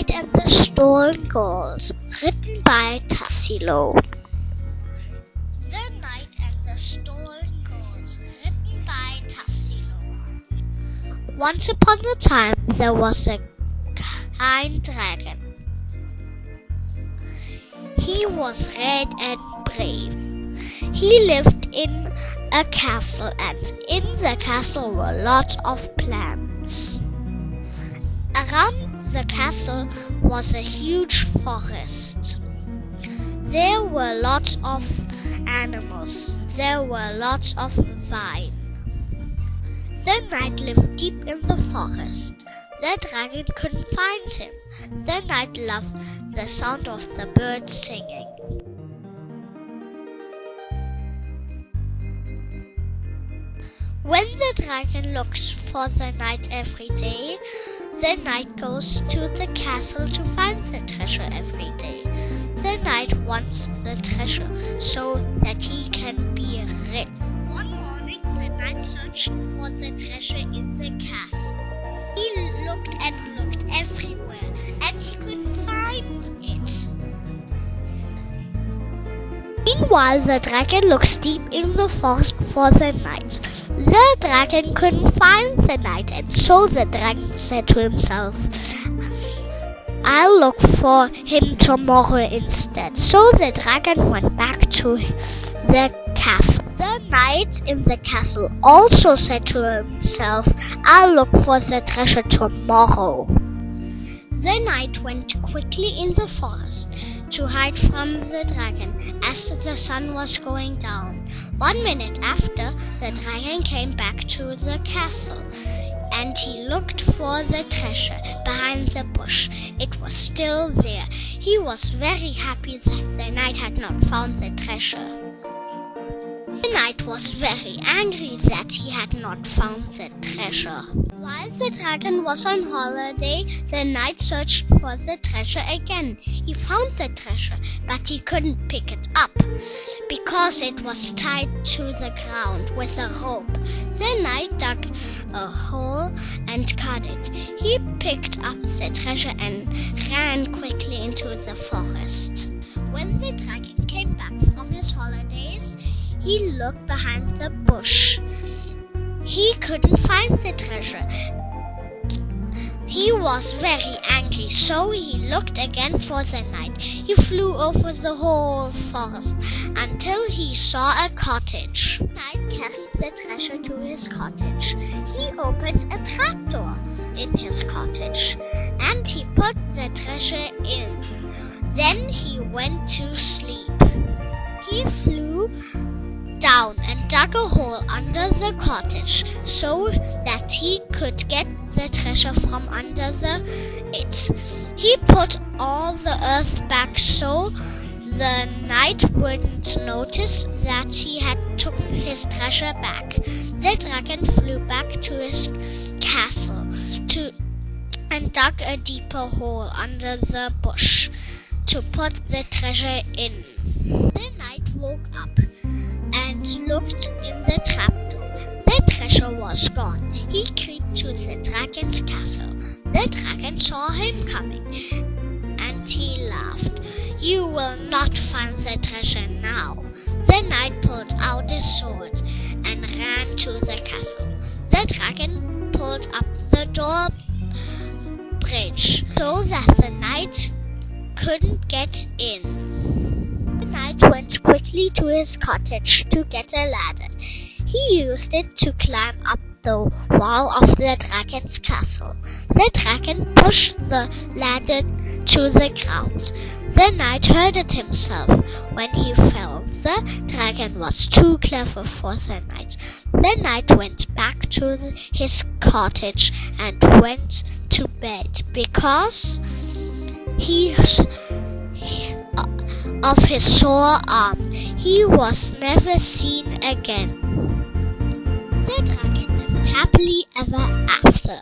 Knight and the Stolen Gold, written by Tassilo. The Knight and the Stolen Gold, written by Tassilo. Once upon a time there was a kind dragon. He was red and brave. He lived in a castle, and in the castle were lots of plants. Around the castle was a huge forest. There were lots of animals. There were lots of vines. The knight lived deep in the forest. The dragon couldn't find him. The knight loved the sound of the birds singing. When the dragon looks for the knight every day, the knight goes to the castle to find the treasure every day. The knight wants the treasure so that he can be rich. One morning, the knight searched for the treasure in the castle. He looked and looked everywhere, and he couldn't find it. Meanwhile, the dragon looks deep in the forest for the knight. The dragon couldn't find the knight, and so the dragon said to himself, "I'll look for him tomorrow instead." So the dragon went back to the castle. The knight in the castle also said to himself, "I'll look for the treasure tomorrow." The knight went quickly in the forest to hide from the dragon as the sun was going down. 1 minute after, the dragon came back to the castle, and he looked for the treasure behind the bush. It was still there. He was very happy that the knight had not found the treasure. The knight was very angry that he had not found the treasure. While the dragon was on holiday, the knight searched for the treasure again. He found the treasure, but he couldn't pick it up because it was tied to the ground with a rope. The knight dug a hole and cut it. He picked up the treasure and ran quickly into the forest. When the dragon came back from his holidays, he looked behind the bush. He couldn't find the treasure. He was very angry, so he looked again for the knight. He flew over the whole forest until he saw a cottage. The knight carried the treasure to his cottage. He opened a trapdoor in his cottage, and he put the treasure in. Then he went to sleep. He flew down and dug a hole under the cottage so that he could get the treasure from under it. He put all the earth back so the knight wouldn't notice that he had taken his treasure back. The dragon flew back to his castle and dug a deeper hole under the bush to put the treasure in. The knight woke up and looked in the trapdoor. The treasure was gone. He crept to the dragon's castle. The dragon saw him coming, and he laughed. "You will not find the treasure now." The knight pulled out his sword and ran to the castle. The dragon pulled up the drawbridge so that the knight couldn't get in. The knight went quickly to his cottage to get a ladder. He used it to climb up the wall of the dragon's castle. The dragon pushed the ladder to the ground. The knight hurt himself when he fell. The dragon was too clever for the knight. The knight went back to his cottage and went to bed because of his sore arm. He was never seen again. The dragon lived happily ever after.